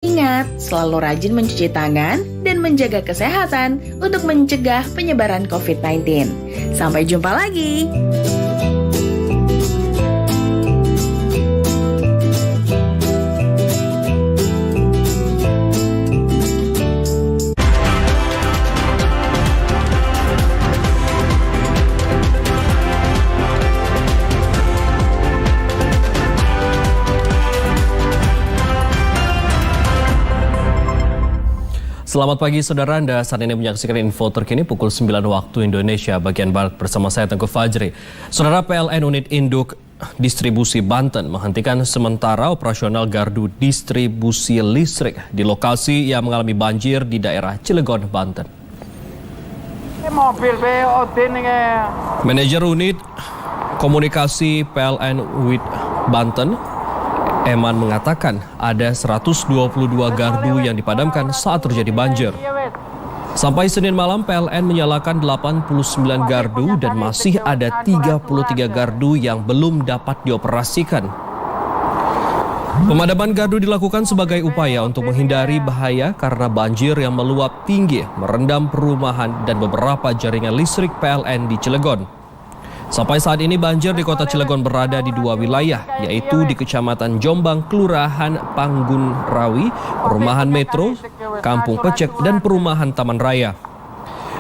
Ingat, selalu rajin mencuci tangan dan menjaga kesehatan untuk mencegah penyebaran COVID-19. Sampai jumpa lagi. Selamat pagi saudara, Anda saat ini menyaksikan info terkini pukul 9 waktu Indonesia bagian Barat bersama saya Tengku Fajri. Saudara, PLN Unit Induk Distribusi Banten menghentikan sementara operasional gardu distribusi listrik di lokasi yang mengalami banjir di daerah Cilegon, Banten. Manajer Unit Komunikasi PLN UID Banten Eman mengatakan ada 122 gardu yang dipadamkan saat terjadi banjir. Sampai Senin malam PLN menyalakan 89 gardu dan masih ada 33 gardu yang belum dapat dioperasikan. Pemadaman gardu dilakukan sebagai upaya untuk menghindari bahaya karena banjir yang meluap tinggi merendam perumahan dan beberapa jaringan listrik PLN di Cilegon. Sampai saat ini banjir di kota Cilegon berada di dua wilayah, yaitu di Kecamatan Jombang, Kelurahan Panggun Rawi, Perumahan Metro, Kampung Pecek, dan Perumahan Taman Raya.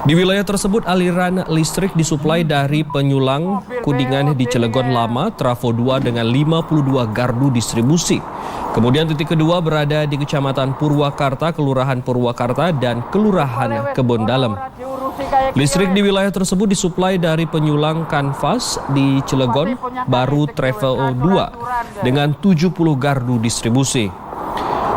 Di wilayah tersebut aliran listrik disuplai dari penyulang Kudingan di Cilegon Lama, Trafo 2 dengan 52 gardu distribusi. Kemudian titik kedua berada di Kecamatan Purwakarta, Kelurahan Purwakarta, dan Kelurahan Kebon Dalem. Listrik di wilayah tersebut disuplai dari penyulang kanvas di Cilegon, Baru Travel 2 dengan 70 gardu distribusi.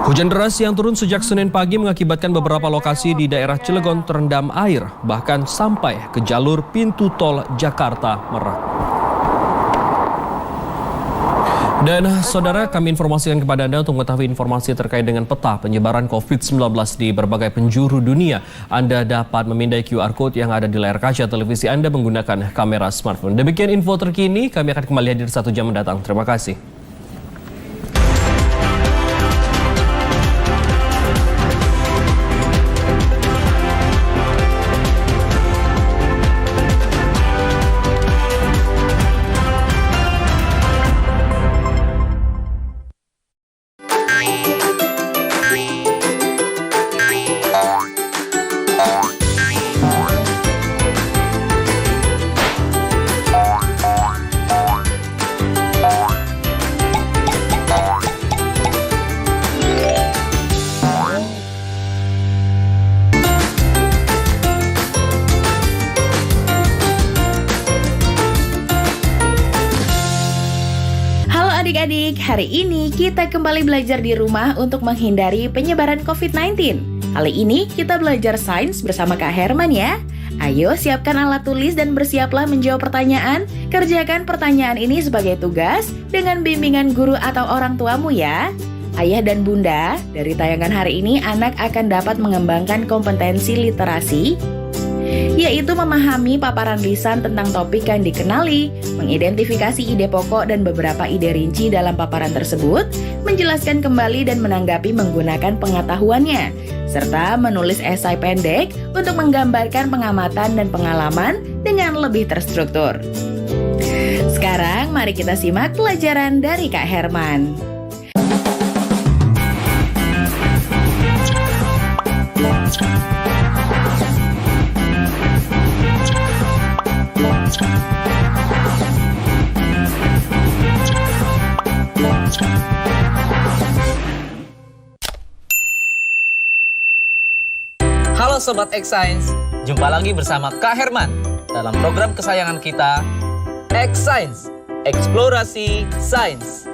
Hujan deras yang turun sejak Senin pagi mengakibatkan beberapa lokasi di daerah Cilegon terendam air, bahkan sampai ke jalur pintu tol Jakarta Merak. Dan saudara, kami informasikan kepada Anda untuk mengetahui informasi terkait dengan peta penyebaran COVID-19 di berbagai penjuru dunia. Anda dapat memindai QR Code yang ada di layar kaca televisi Anda menggunakan kamera smartphone. Demikian info terkini, kami akan kembali hadir 1 jam mendatang. Terima kasih. Adik-adik, hari ini kita kembali belajar di rumah untuk menghindari penyebaran COVID-19. Kali ini kita belajar sains bersama Kak Herman ya. Ayo siapkan alat tulis dan bersiaplah menjawab pertanyaan. Kerjakan pertanyaan ini sebagai tugas dengan bimbingan guru atau orang tuamu ya. Ayah dan bunda, dari tayangan hari ini anak akan dapat mengembangkan kompetensi literasi, yaitu memahami paparan lisan tentang topik yang dikenali, mengidentifikasi ide pokok dan beberapa ide rinci dalam paparan tersebut, menjelaskan kembali dan menanggapi menggunakan pengetahuannya, serta menulis esai pendek untuk menggambarkan pengamatan dan pengalaman dengan lebih terstruktur. Sekarang mari kita simak pelajaran dari Kak Herman. Halo Sobat X-Science, jumpa lagi bersama Kak Herman dalam program kesayangan kita, X-Science, Eksplorasi Sains.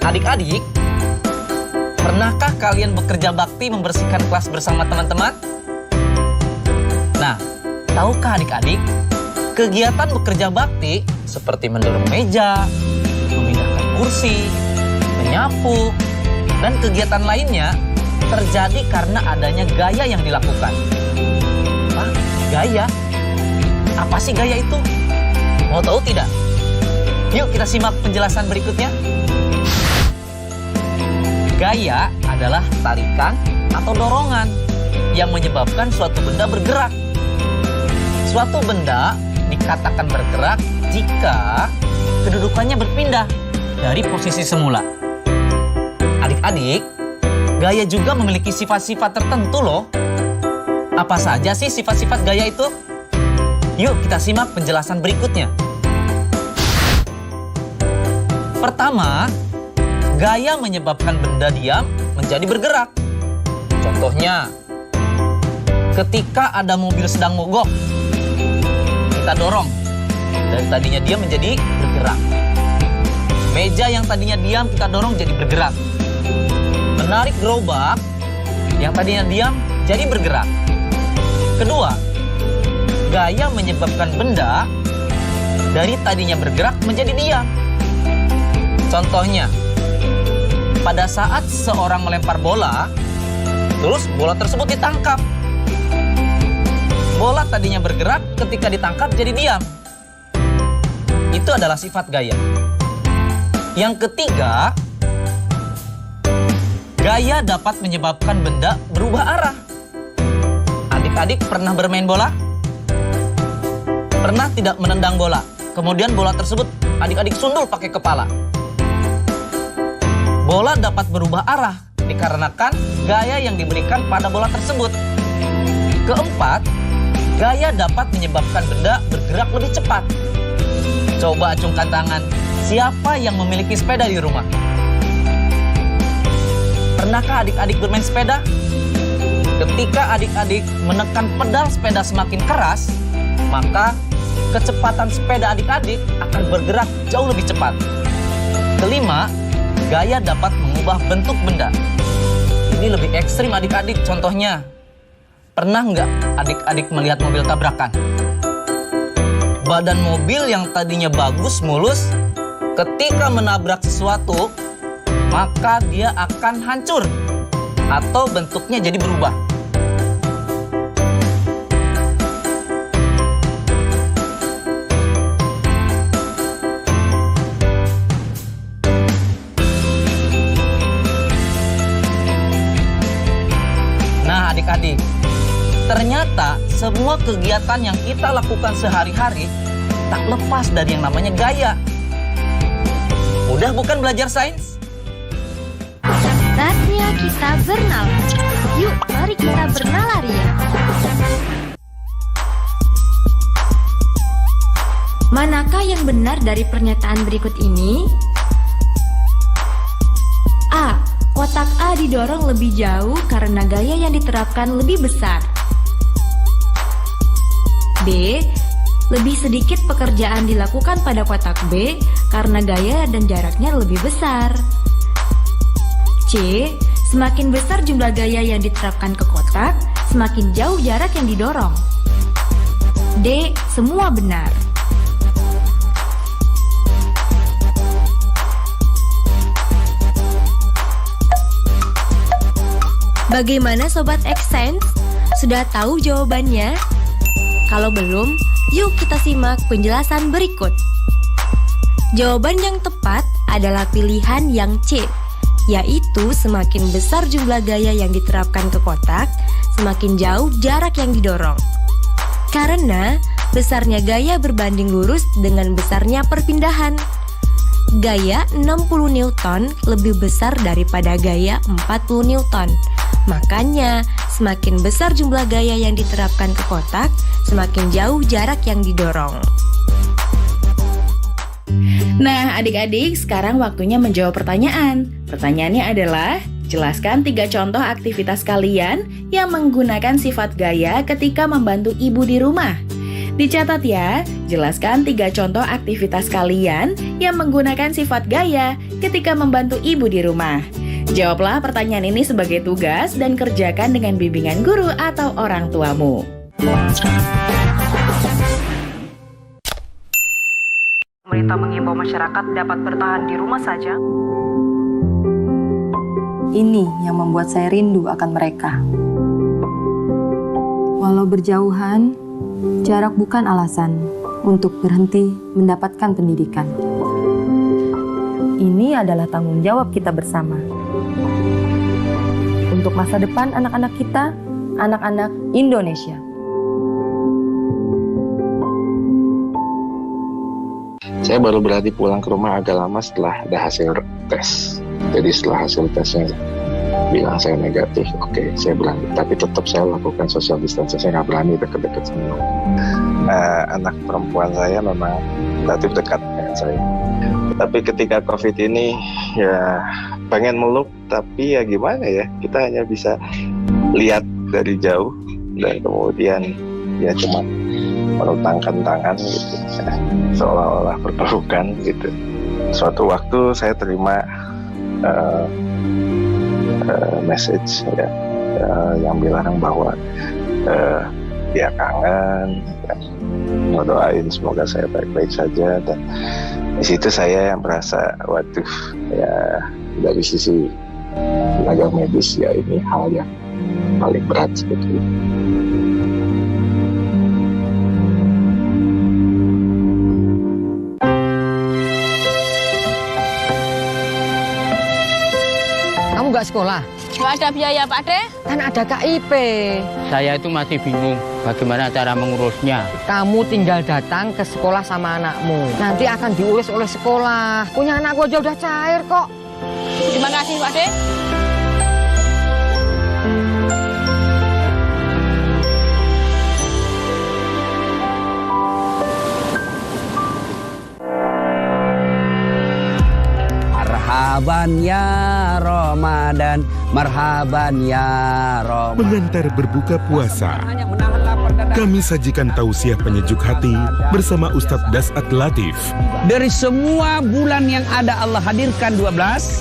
Adik-adik, pernahkah kalian bekerja bakti membersihkan kelas bersama teman-teman? Nah, tahukah adik-adik, kegiatan bekerja bakti seperti mendorong meja, memindahkan kursi, menyapu, dan kegiatan lainnya terjadi karena adanya gaya yang dilakukan. Hah? Gaya? Apa sih gaya itu? Mau tahu tidak? Yuk kita simak penjelasan berikutnya. Gaya adalah tarikan atau dorongan yang menyebabkan suatu benda bergerak. Suatu benda dikatakan bergerak jika kedudukannya berpindah dari posisi semula. Adik-adik, gaya juga memiliki sifat-sifat tertentu loh. Apa saja sih sifat-sifat gaya itu? Yuk kita simak penjelasan berikutnya. Pertama, gaya menyebabkan benda diam menjadi bergerak. Contohnya, ketika ada mobil sedang mogok, kita dorong. Dari tadinya diam menjadi bergerak. Meja yang tadinya diam kita dorong jadi bergerak. Menarik gerobak yang tadinya diam jadi bergerak. Kedua, gaya menyebabkan benda dari tadinya bergerak menjadi diam. Contohnya, pada saat seorang melempar bola, terus bola tersebut ditangkap. Bola tadinya bergerak, ketika ditangkap jadi diam. Itu adalah sifat gaya. Yang ketiga, gaya dapat menyebabkan benda berubah arah. Adik-adik pernah bermain bola? Pernah tidak menendang bola? Kemudian bola tersebut adik-adik sundul pakai kepala. Bola dapat berubah arah dikarenakan gaya yang diberikan pada bola tersebut. Keempat, gaya dapat menyebabkan benda bergerak lebih cepat. Coba acungkan tangan, siapa yang memiliki sepeda di rumah? Pernahkah adik-adik bermain sepeda? Ketika adik-adik menekan pedal sepeda semakin keras, maka kecepatan sepeda adik-adik akan bergerak jauh lebih cepat. Kelima, gaya dapat mengubah bentuk benda. Ini lebih ekstrim adik-adik, contohnya. Pernah nggak adik-adik melihat mobil tabrakan? Badan mobil yang tadinya bagus, mulus, ketika menabrak sesuatu, maka dia akan hancur atau bentuknya jadi berubah. Nah, adik-adik, ternyata semua kegiatan yang kita lakukan sehari-hari tak lepas dari yang namanya gaya. Udah bukan belajar sains? Saatnya kita bernalar. Yuk, mari kita bernalar ya. Manakah yang benar dari pernyataan berikut ini? A. Kotak A didorong lebih jauh karena gaya yang diterapkan lebih besar. B. Lebih sedikit pekerjaan dilakukan pada kotak B karena gaya dan jaraknya lebih besar. C. Semakin besar jumlah gaya yang diterapkan ke kotak, semakin jauh jarak yang didorong. D. Semua benar. Bagaimana Sobat X-Sense? Sudah tahu jawabannya? Kalau belum, yuk kita simak penjelasan berikut. Jawaban yang tepat adalah pilihan yang C, yaitu semakin besar jumlah gaya yang diterapkan ke kotak, semakin jauh jarak yang didorong. Karena besarnya gaya berbanding lurus dengan besarnya perpindahan. Gaya 60 Newton lebih besar daripada gaya 40 Newton. Makanya, semakin besar jumlah gaya yang diterapkan ke kotak, semakin jauh jarak yang didorong. Nah, adik-adik, sekarang waktunya menjawab pertanyaan. Pertanyaannya adalah, jelaskan 3 contoh aktivitas kalian yang menggunakan sifat gaya ketika membantu ibu di rumah. Dicatat ya, jelaskan 3 contoh aktivitas kalian yang menggunakan sifat gaya ketika membantu ibu di rumah. Jawablah pertanyaan ini sebagai tugas dan kerjakan dengan bimbingan guru atau orang tuamu. Pemerintah mengimbau masyarakat dapat bertahan di rumah saja. Ini yang membuat saya rindu akan mereka. Walau berjauhan, jarak bukan alasan untuk berhenti mendapatkan pendidikan. Ini adalah tanggung jawab kita bersama. untuk masa depan anak-anak kita, anak-anak Indonesia. Saya baru berani pulang ke rumah agak lama setelah ada hasil tes. Jadi setelah hasil tesnya bilang saya negatif, oke, saya berani. Tapi tetap saya lakukan social distancing, saya nggak berani deket-deket sama anak perempuan saya memang relatif dekat dengan saya. Tapi ketika COVID ini ya pengen meluk, tapi ya gimana ya, kita hanya bisa lihat dari jauh dan kemudian ya cuma melutangkan tangan gitu, seolah-olah berpelukan gitu. Suatu waktu saya terima message ya, yang bilang bahwa dia kangen, ya, mau doain semoga saya baik-baik saja. Dan di situ saya yang merasa, waduh, ya dari sisi tenaga medis ya ini hal yang paling berat sebetulnya. Kamu nggak sekolah? Nggak ada biaya, Pak De. Kan ada KIP. Saya itu masih bingung bagaimana cara mengurusnya. Kamu tinggal datang ke sekolah sama anakmu. Nanti akan diurus oleh sekolah. Punya anakku aja udah cair kok. Terima kasih, Pak De. Marhaban ya Ramadan, marhaban ya Ramadan. Mengantar berbuka puasa, kami sajikan tausiah penyejuk hati bersama Ustadz Dasat Latif. Dari semua bulan yang ada Allah hadirkan 12,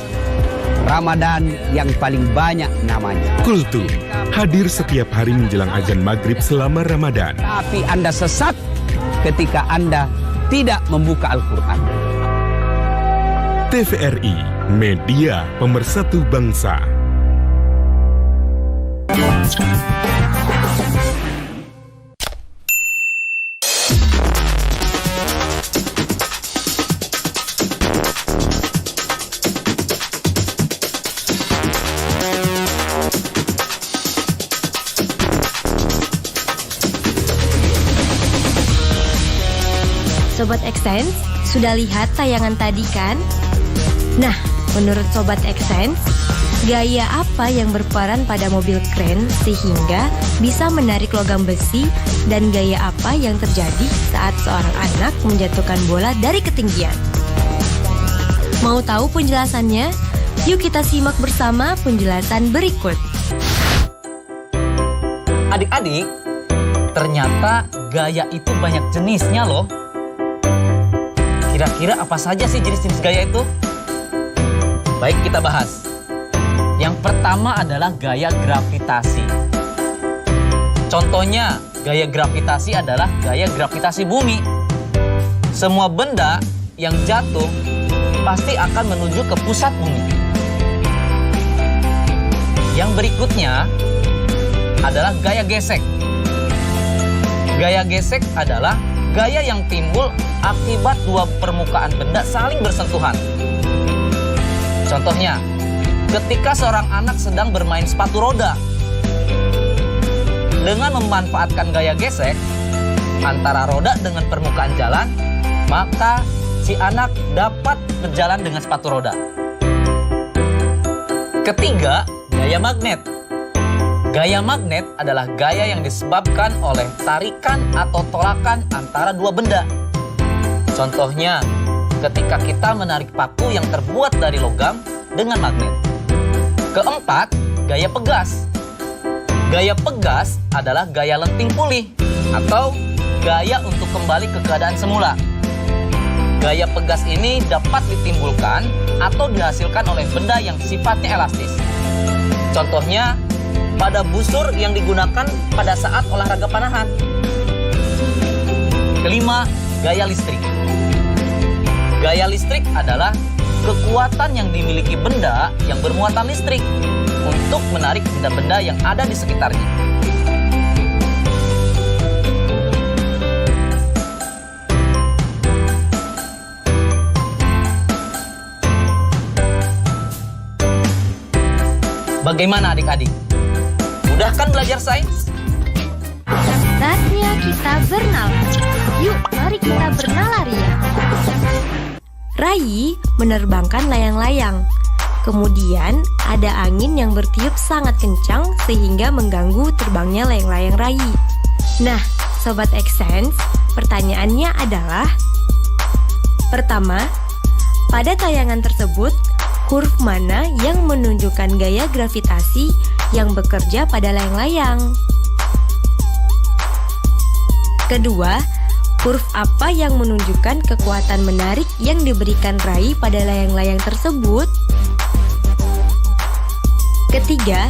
Ramadan yang paling banyak namanya. Kultum hadir setiap hari menjelang azan maghrib selama Ramadan. Tapi Anda sesat ketika Anda tidak membuka Al-Quran. TVRI, media pemersatu bangsa. Sobat Xsense, sudah lihat tayangan tadi kan? Nah, menurut Sobat Xsense, gaya apa yang berperan pada mobil kren sehingga bisa menarik logam besi dan gaya apa yang terjadi saat seorang anak menjatuhkan bola dari ketinggian? Mau tahu penjelasannya? Yuk kita simak bersama penjelasan berikut. Adik-adik, ternyata gaya itu banyak jenisnya loh. Kira-kira apa saja sih jenis-jenis gaya itu? Baik, kita bahas. Yang pertama adalah gaya gravitasi. Contohnya, gaya gravitasi adalah gaya gravitasi bumi. Semua benda yang jatuh pasti akan menuju ke pusat bumi. Yang berikutnya adalah gaya gesek. Gaya gesek adalah gaya yang timbul akibat dua permukaan benda saling bersentuhan. Contohnya, ketika seorang anak sedang bermain sepatu roda. Dengan memanfaatkan gaya gesek antara roda dengan permukaan jalan, maka si anak dapat berjalan dengan sepatu roda. Ketiga, gaya magnet. Gaya magnet adalah gaya yang disebabkan oleh tarikan atau tolakan antara dua benda. Contohnya, ketika kita menarik paku yang terbuat dari logam dengan magnet. Keempat, gaya pegas. Gaya pegas adalah gaya lenting pulih atau gaya untuk kembali ke keadaan semula. Gaya pegas ini dapat ditimbulkan atau dihasilkan oleh benda yang sifatnya elastis. Contohnya, pada busur yang digunakan pada saat olahraga panahan. Kelima, gaya listrik. Gaya listrik adalah kekuatan yang dimiliki benda yang bermuatan listrik untuk menarik benda-benda yang ada di sekitarnya. Bagaimana adik-adik? Mudah kan belajar sains? Saatnya kita bernalar. Yuk, mari kita bernalar ya. Rai menerbangkan layang-layang. Kemudian ada angin yang bertiup sangat kencang sehingga mengganggu terbangnya layang-layang Rai. Nah, Sobat Xsense, pertanyaannya adalah: pertama, pada tayangan tersebut, huruf mana yang menunjukkan gaya gravitasi yang bekerja pada layang-layang? Kedua, huruf apa yang menunjukkan kekuatan menarik yang diberikan Rai pada layang-layang tersebut? Ketiga,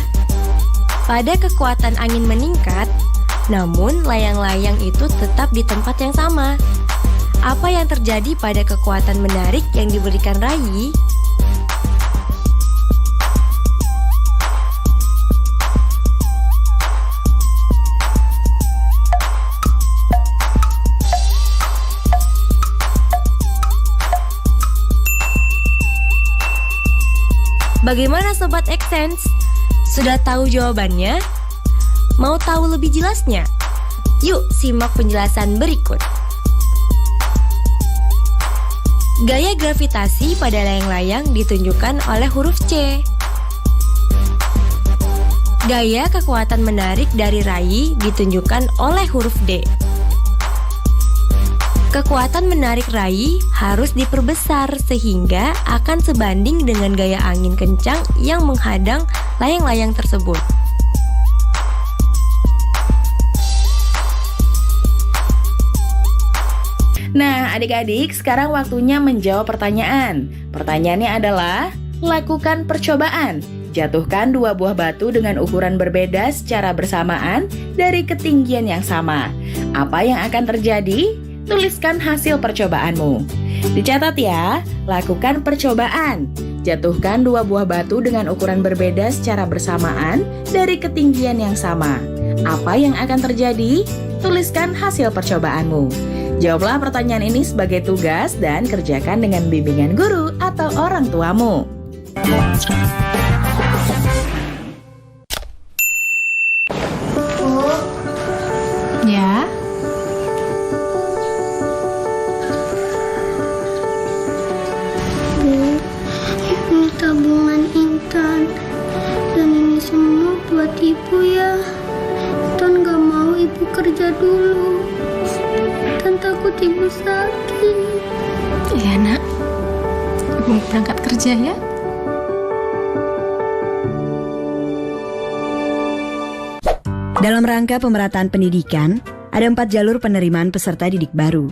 pada kekuatan angin meningkat, namun layang-layang itu tetap di tempat yang sama. Apa yang terjadi pada kekuatan menarik yang diberikan Rai? Bagaimana Sobat Xsense? Sudah tahu jawabannya? Mau tahu lebih jelasnya? Yuk simak penjelasan berikut. Gaya gravitasi pada layang-layang ditunjukkan oleh huruf C. Gaya kekuatan menarik dari Rai ditunjukkan oleh huruf D. Kekuatan menarik Rai harus diperbesar sehingga akan sebanding dengan gaya angin kencang yang menghadang layang-layang tersebut. Nah, adik-adik, sekarang waktunya menjawab pertanyaan. Pertanyaannya adalah, lakukan percobaan. Jatuhkan 2 buah batu dengan ukuran berbeda secara bersamaan dari ketinggian yang sama. Apa yang akan terjadi? Tuliskan hasil percobaanmu. Dicatat ya, lakukan percobaan. Jatuhkan 2 buah batu dengan ukuran berbeda secara bersamaan dari ketinggian yang sama. Apa yang akan terjadi? Tuliskan hasil percobaanmu. Jawablah pertanyaan ini sebagai tugas dan kerjakan dengan bimbingan guru atau orang tuamu. Ya. Ini tabungan Intan. Dan ini semua buat ibu ya. Intan gak mau ibu kerja dulu. Intan takut ibu sakit. Iya nak. Ibu berangkat kerja ya. Dalam rangka pemerataan pendidikan, ada 4 jalur penerimaan peserta didik baru.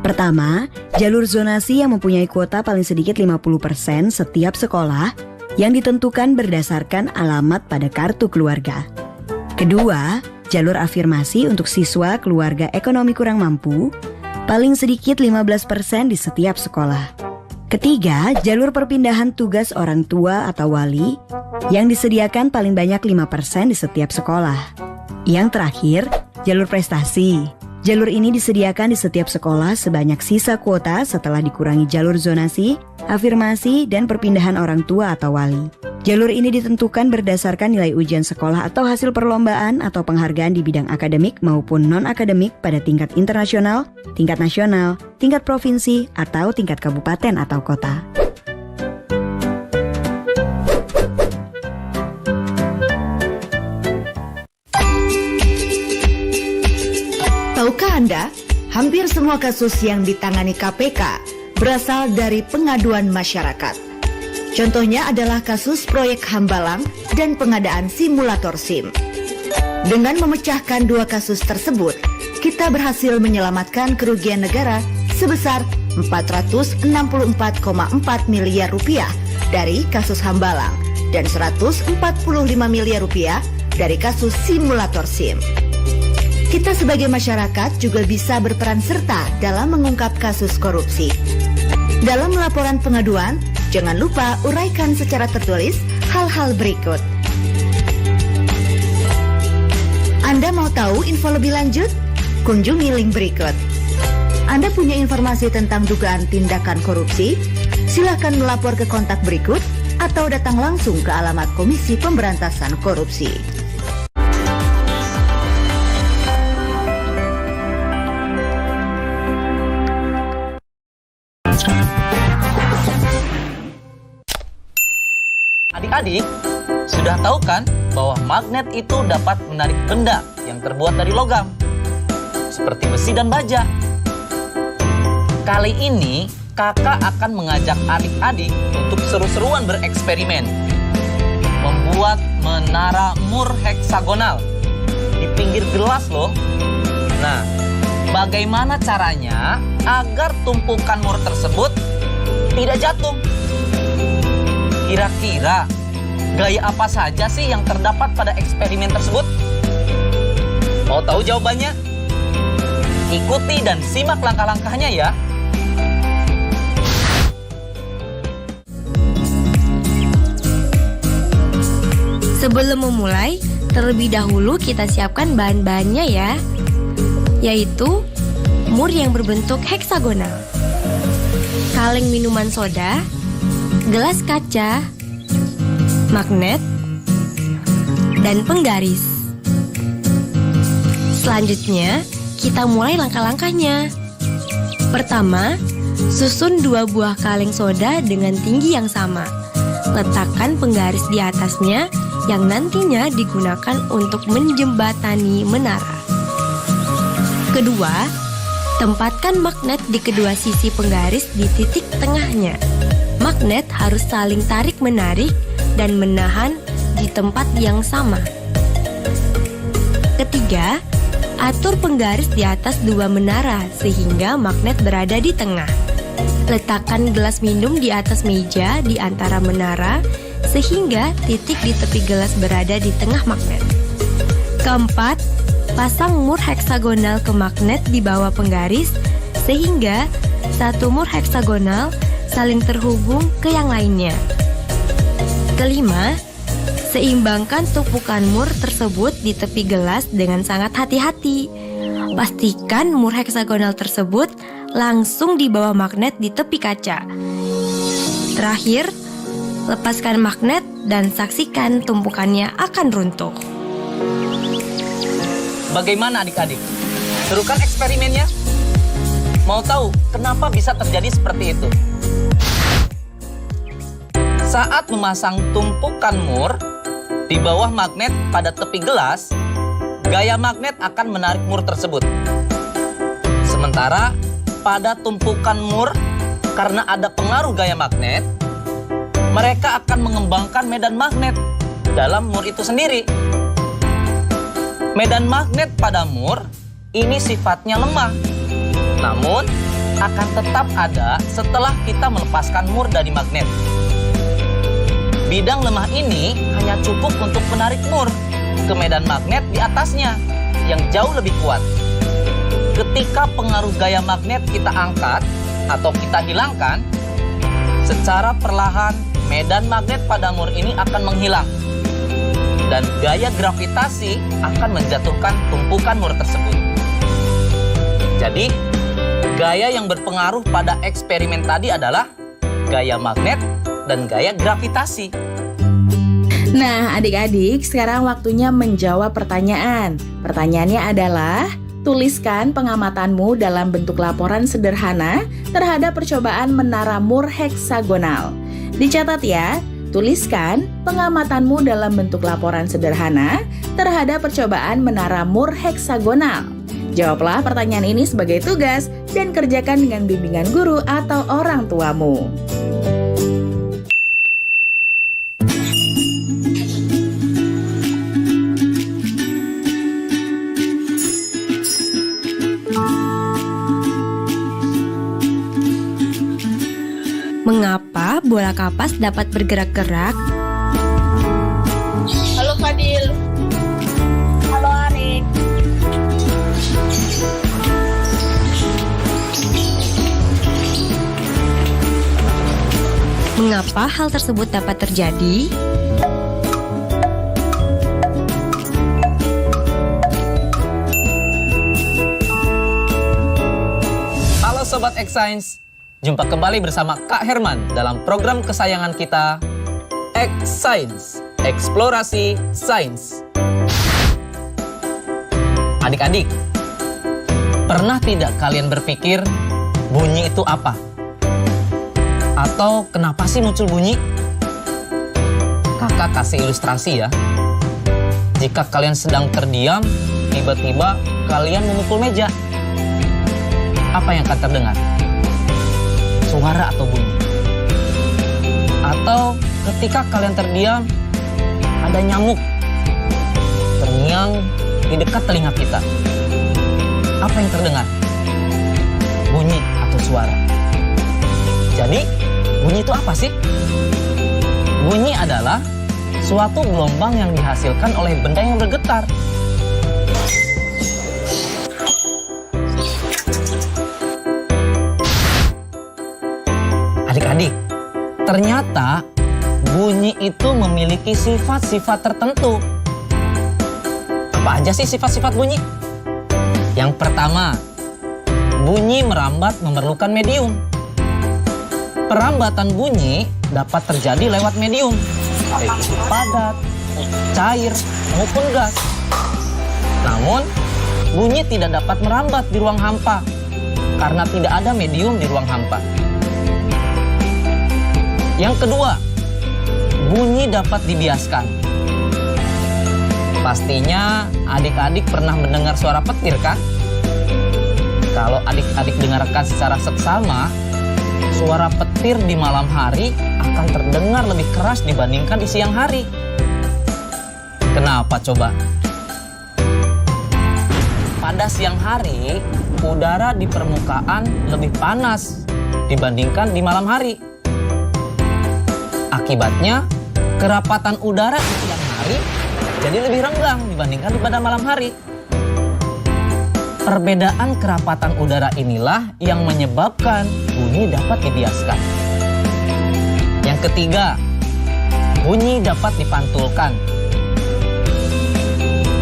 Pertama, jalur zonasi yang mempunyai kuota paling sedikit 50% setiap sekolah yang ditentukan berdasarkan alamat pada kartu keluarga. Kedua, jalur afirmasi untuk siswa keluarga ekonomi kurang mampu, paling sedikit 15% di setiap sekolah. Ketiga, jalur perpindahan tugas orang tua atau wali yang disediakan paling banyak 5% di setiap sekolah. Yang terakhir, jalur prestasi. Jalur ini disediakan di setiap sekolah sebanyak sisa kuota setelah dikurangi jalur zonasi, afirmasi, dan perpindahan orang tua atau wali. Jalur ini ditentukan berdasarkan nilai ujian sekolah atau hasil perlombaan atau penghargaan di bidang akademik maupun non-akademik pada tingkat internasional, tingkat nasional, tingkat provinsi, atau tingkat kabupaten atau kota. Tahukah Anda, hampir semua kasus yang ditangani KPK berasal dari pengaduan masyarakat. Contohnya adalah kasus proyek Hambalang dan pengadaan simulator SIM. Dengan memecahkan 2 kasus tersebut, kita berhasil menyelamatkan kerugian negara sebesar 464,4 miliar rupiah dari kasus Hambalang dan 145 miliar rupiah dari kasus simulator SIM. Kita sebagai masyarakat juga bisa berperan serta dalam mengungkap kasus korupsi. Dalam laporan pengaduan, jangan lupa uraikan secara tertulis hal-hal berikut. Anda mau tahu info lebih lanjut? Kunjungi link berikut. Anda punya informasi tentang dugaan tindakan korupsi? Silakan melapor ke kontak berikut atau datang langsung ke alamat Komisi Pemberantasan Korupsi. Adik-adik, sudah tahu kan bahwa magnet itu dapat menarik benda yang terbuat dari logam, seperti besi dan baja. Kali ini, kakak akan mengajak adik-adik untuk seru-seruan bereksperimen. Membuat menara Moore heksagonal di pinggir gelas loh. Nah, bagaimana caranya agar tumpukan Moore tersebut tidak jatuh? Kira-kira gaya apa saja sih yang terdapat pada eksperimen tersebut? Mau tahu jawabannya? Ikuti dan simak langkah-langkahnya ya. Sebelum memulai, terlebih dahulu kita siapkan bahan-bahannya ya, yaitu Moore yang berbentuk heksagonal, kaleng minuman soda, gelas kaca, magnet, dan penggaris. Selanjutnya, kita mulai langkah-langkahnya. Pertama, susun 2 buah kaleng soda dengan tinggi yang sama. Letakkan penggaris di atasnya yang nantinya digunakan untuk menjembatani menara. Kedua, tempatkan magnet di kedua sisi penggaris di titik tengahnya. Magnet harus saling tarik-menarik dan menahan di tempat yang sama. Ketiga, atur penggaris di atas 2 menara sehingga magnet berada di tengah. Letakkan gelas minum di atas meja di antara menara sehingga titik di tepi gelas berada di tengah magnet. Keempat, pasang Moore heksagonal ke magnet di bawah penggaris sehingga satu Moore heksagonal saling terhubung ke yang lainnya. Kelima, seimbangkan tumpukan Moore tersebut di tepi gelas dengan sangat hati-hati. Pastikan Moore heksagonal tersebut langsung di bawah magnet di tepi kaca. Terakhir, lepaskan magnet dan saksikan tumpukannya akan runtuh. Bagaimana adik-adik? Seru kan eksperimennya? Mau tahu kenapa bisa terjadi seperti itu? Saat memasang tumpukan Moore di bawah magnet pada tepi gelas, gaya magnet akan menarik Moore tersebut. Sementara pada tumpukan Moore, karena ada pengaruh gaya magnet, mereka akan mengembangkan medan magnet dalam Moore itu sendiri. Medan magnet pada Moore ini sifatnya lemah, namun akan tetap ada setelah kita melepaskan Moore dari magnet. Bidang lemah ini hanya cukup untuk menarik Moore ke medan magnet di atasnya yang jauh lebih kuat. Ketika pengaruh gaya magnet kita angkat atau kita hilangkan, secara perlahan medan magnet pada Moore ini akan menghilang. Dan gaya gravitasi akan menjatuhkan tumpukan Moore tersebut. Jadi, gaya yang berpengaruh pada eksperimen tadi adalah gaya magnet dan gaya gravitasi. Nah, adik-adik, sekarang waktunya menjawab pertanyaan. Pertanyaannya adalah, tuliskan pengamatanmu dalam bentuk laporan sederhana terhadap percobaan menara Moore heksagonal. Dicatat ya, tuliskan pengamatanmu dalam bentuk laporan sederhana terhadap percobaan menara Moore heksagonal. Jawablah pertanyaan ini sebagai tugas dan kerjakan dengan bimbingan guru atau orang tuamu. Mengapa bola kapas dapat bergerak-gerak? Halo Fadil. Halo Arik. Mengapa hal tersebut dapat terjadi? Halo Sobat X Science. Jumpa kembali bersama Kak Herman dalam program kesayangan kita, X-Science, eksplorasi sains. Adik-adik, pernah tidak kalian berpikir bunyi itu apa? Atau kenapa sih muncul bunyi? Kakak kasih ilustrasi ya. Jika kalian sedang terdiam, tiba-tiba kalian memukul meja. Apa yang akan terdengar? Suara atau bunyi? Atau ketika kalian terdiam, ada nyamuk terngiang di dekat telinga kita. Apa yang terdengar? Bunyi atau suara? Jadi, bunyi itu apa sih? Bunyi adalah suatu gelombang yang dihasilkan oleh benda yang bergetar. Adik-adik, ternyata bunyi itu memiliki sifat-sifat tertentu. Apa aja sih sifat-sifat bunyi? Yang pertama, bunyi merambat memerlukan medium. Perambatan bunyi dapat terjadi lewat medium, baik itu padat, cair, maupun gas. Namun, bunyi tidak dapat merambat di ruang hampa karena tidak ada medium di ruang hampa. Yang kedua, bunyi dapat dibiaskan. Pastinya adik-adik pernah mendengar suara petir kan? Kalau adik-adik dengarkan secara seksama, suara petir di malam hari akan terdengar lebih keras dibandingkan di siang hari. Kenapa coba? Pada siang hari, udara di permukaan lebih panas dibandingkan di malam hari. Akibatnya, kerapatan udara di siang hari jadi lebih renggang dibandingkan pada malam hari. Perbedaan kerapatan udara inilah yang menyebabkan bunyi dapat dibiaskan. Yang ketiga, bunyi dapat dipantulkan.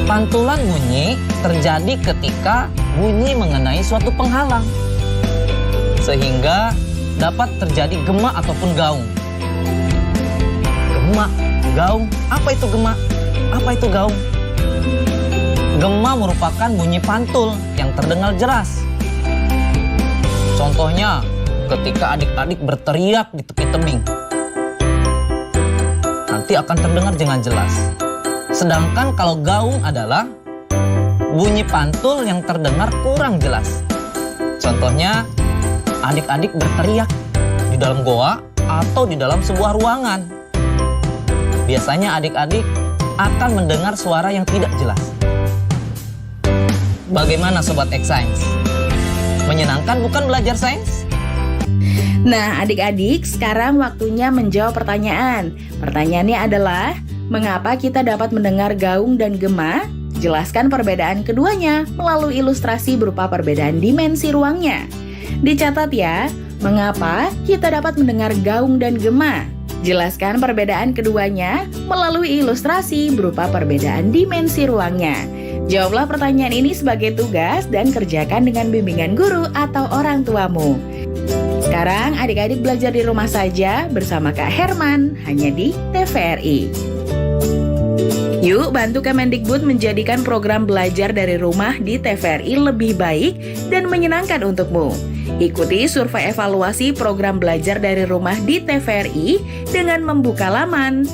Pantulan bunyi terjadi ketika bunyi mengenai suatu penghalang, sehingga dapat terjadi gema ataupun gaung. Gema, gaung, apa itu gema? Apa itu gaung? Gema merupakan bunyi pantul yang terdengar jelas. Contohnya, ketika adik-adik berteriak di tepi tebing, nanti akan terdengar dengan jelas. Sedangkan kalau gaung adalah bunyi pantul yang terdengar kurang jelas. Contohnya, adik-adik berteriak di dalam goa atau di dalam sebuah ruangan. Biasanya adik-adik akan mendengar suara yang tidak jelas. Bagaimana Sobat X-Science? Menyenangkan bukan belajar sains? Nah, adik-adik, sekarang waktunya menjawab pertanyaan. Pertanyaannya adalah, mengapa kita dapat mendengar gaung dan gema? Jelaskan perbedaan keduanya melalui ilustrasi berupa perbedaan dimensi ruangnya. Dicatat ya, mengapa kita dapat mendengar gaung dan gema? Jelaskan perbedaan keduanya melalui ilustrasi berupa perbedaan dimensi ruangnya. Jawablah pertanyaan ini sebagai tugas dan kerjakan dengan bimbingan guru atau orang tuamu. Sekarang adik-adik belajar di rumah saja bersama Kak Herman hanya di TVRI. Yuk bantu Kemendikbud menjadikan program belajar dari rumah di TVRI lebih baik dan menyenangkan untukmu. Ikuti survei evaluasi program belajar dari rumah di TVRI dengan membuka laman.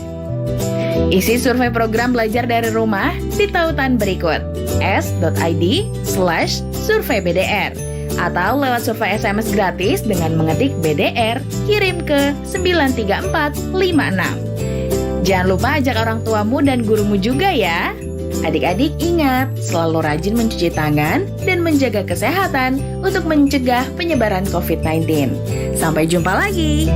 Isi survei program belajar dari rumah di tautan berikut s.id/surveybdr atau lewat survei SMS gratis dengan mengetik BDR, kirim ke 93456. Jangan lupa ajak orang tuamu dan gurumu juga ya. Adik-adik ingat, selalu rajin mencuci tangan dan menjaga kesehatan untuk mencegah penyebaran COVID-19. Sampai jumpa lagi.